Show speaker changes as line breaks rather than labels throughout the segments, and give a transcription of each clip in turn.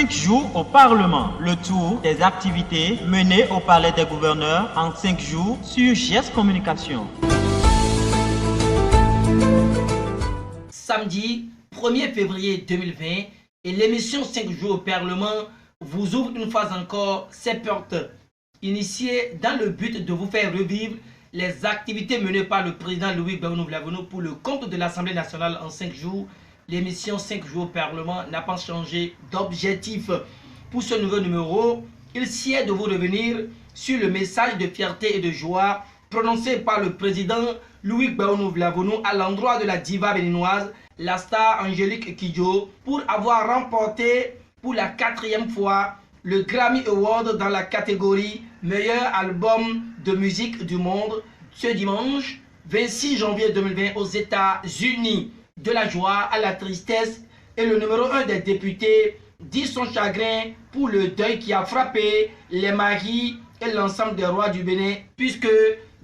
5 jours au Parlement. Le tour des activités menées au Palais des gouverneurs en 5 jours sur GS Communication.
Samedi 1er février 2020 et l'émission 5 jours au Parlement vous ouvre une fois encore ses portes. Initiée dans le but de vous faire revivre les activités menées par le président Louis Gbahounou pour le compte de l'Assemblée nationale en 5 jours, l'émission 5 jours au Parlement n'a pas changé d'objectif. Pour ce nouveau numéro, il sied de vous revenir sur le message de fierté et de joie prononcé par le président Louis Gbahounou à l'endroit de la diva béninoise, la star Angélique Kidjo, pour avoir remporté pour la 4e fois le Grammy Award dans la catégorie Meilleur album de musique du monde ce dimanche 26 janvier 2020 aux États-Unis. De la joie à la tristesse, et le numéro 1 des députés dit son chagrin pour le deuil qui a frappé les maris et l'ensemble des rois du Bénin, puisque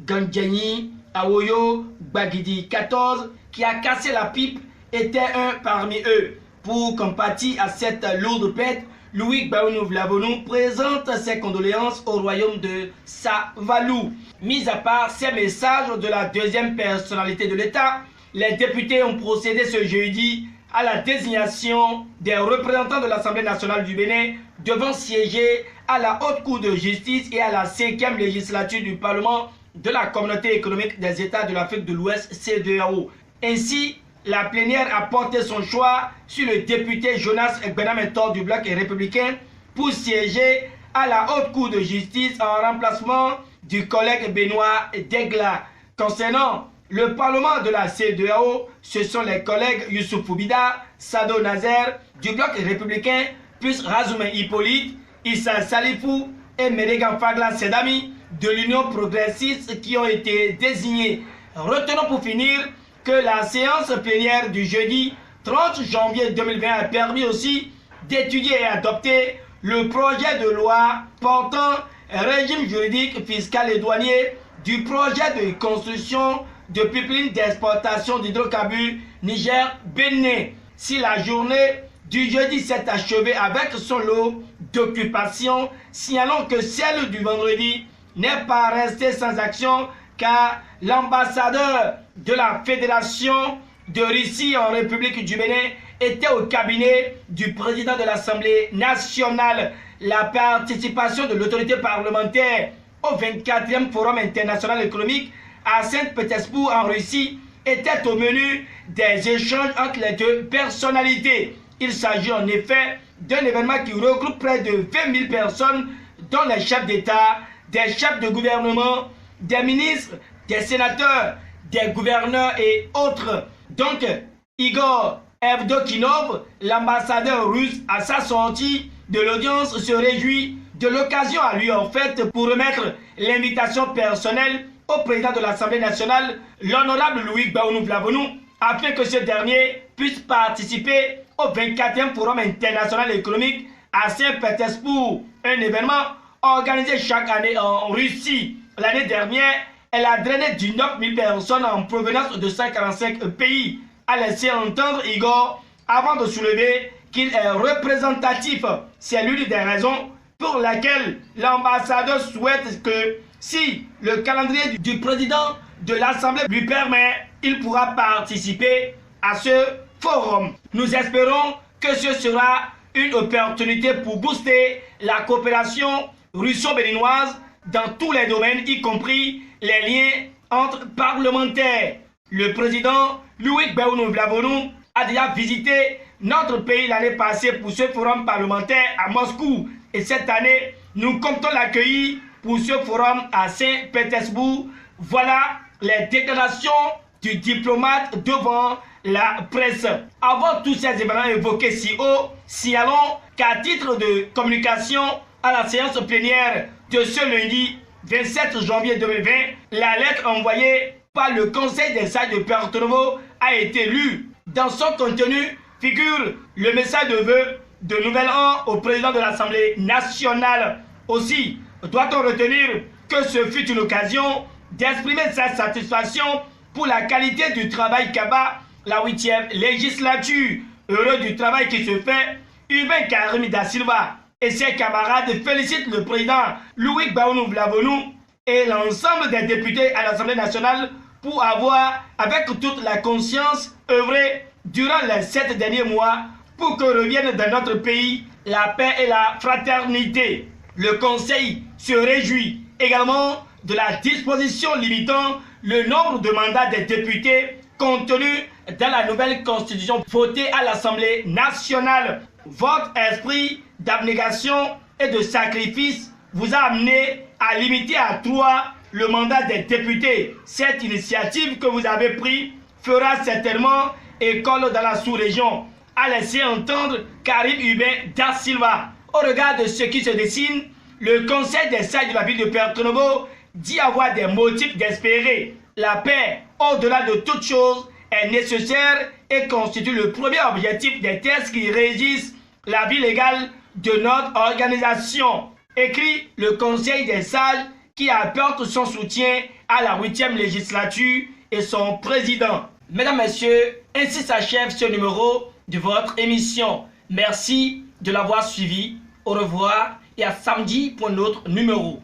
Gandjani Awoyo Bagidi 14, qui a cassé la pipe, était un parmi eux. Pour compatir à cette lourde perte, Louis Gbahounou présente ses condoléances au royaume de Savalou. Mis à part ces messages de la deuxième personnalité de l'État, les députés ont procédé ce jeudi à la désignation des représentants de l'Assemblée nationale du Bénin devant siéger à la Haute Cour de justice et à la 5e législature du Parlement de la Communauté économique des États de l'Afrique de l'Ouest, CEDEAO. Ainsi, la plénière a porté son choix sur le député Jonas Benametor du Bloc républicain pour siéger à la Haute Cour de justice en remplacement du collègue Benoît Degla. Concernant le Parlement de la CEDEAO, ce sont les collègues Youssouf Boubida, Sado Nazer du Bloc républicain, plus Razoumen Hippolyte, Issa Salifou et Mérégan Fagla Sedami de l'Union progressiste qui ont été désignés. Retenons pour finir que la séance plénière du jeudi 30 janvier 2020 a permis aussi d'étudier et adopter le projet de loi portant régime juridique, fiscal et douanier du projet de construction de pipeline d'exportation d'hydrocarbures Niger-Bénin. Si la journée du jeudi s'est achevée avec son lot d'occupation, signalons que celle du vendredi n'est pas restée sans action car l'ambassadeur de la Fédération de Russie en République du Bénin était au cabinet du président de l'Assemblée nationale. La participation de l'autorité parlementaire au 24e Forum international économique à Saint-Pétersbourg en Russie était au menu des échanges entre les deux personnalités. Il s'agit en effet d'un événement qui regroupe près de 20 000 personnes, dont les chefs d'État, des chefs de gouvernement, des ministres, des sénateurs, des gouverneurs et autres. Donc, Igor Evdokinov, l'ambassadeur russe, à sa sortie de l'audience, se réjouit de l'occasion à lui offerte pour remettre l'invitation personnelle au président de l'Assemblée nationale, l'honorable Louis Gbahounou, afin que ce dernier puisse participer au 24e Forum international économique à Saint-Pétersbourg, un événement organisé chaque année en Russie. L'année dernière, elle a drainé 19 000 personnes en provenance de 145 pays, a laissé entendre Igor avant de soulever qu'il est représentatif. C'est l'une des raisons pour laquelle l'ambassadeur souhaite que si le calendrier du président de l'Assemblée lui permet, il pourra participer à ce forum. Nous espérons que ce sera une opportunité pour booster la coopération russo-béninoise dans tous les domaines, y compris les liens entre parlementaires. Le président Louis Gbahounou a déjà visité notre pays l'année passée pour ce forum parlementaire à Moscou. Et cette année, nous comptons l'accueillir pour ce forum à Saint-Pétersbourg. Voilà les déclarations du diplomate devant la presse. Avant tous ces événements évoqués si haut, signalons qu'à titre de communication à la séance plénière de ce lundi 27 janvier 2020, la lettre envoyée par le Conseil des sages de Porto-Novo a été lue. Dans son contenu figure le message de vœux de nouvel an au président de l'Assemblée nationale. Aussi, doit-on retenir que ce fut une occasion d'exprimer sa satisfaction pour la qualité du travail qu'abat la 8e législature. Heureux du travail qui se fait Hubert Karim da Silva et ses camarades félicitent le président Louis Gbagbo Vlavonou et l'ensemble des députés à l'Assemblée nationale pour avoir, avec toute la conscience, œuvré durant les 7 derniers mois pour que revienne dans notre pays la paix et la fraternité. Le Conseil se réjouit également de la disposition limitant le nombre de mandats des députés contenue dans la nouvelle constitution votée à l'Assemblée nationale. Votre esprit d'abnégation et de sacrifice vous a amené à limiter à 3 le mandat des députés. Cette initiative que vous avez prise fera certainement école dans la sous-région, a laissé entendre Karim Hubert da Silva. Au regard de ce qui se dessine, le Conseil des sages de la ville de Porto-Novo dit avoir des motifs d'espérer. La paix, au-delà de toute chose, est nécessaire et constitue le premier objectif des textes qui régissent la vie légale de notre organisation. Écrit le Conseil des sages qui apporte son soutien à la 8e législature et son président. Mesdames, Messieurs, ainsi s'achève ce numéro de votre émission. Merci de l'avoir suivi. Au revoir et à samedi pour notre numéro.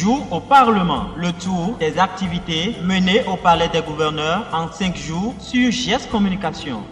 Jours au Parlement, le tour des activités menées au Palais des Gouverneurs en 5 jours sur GS Communication.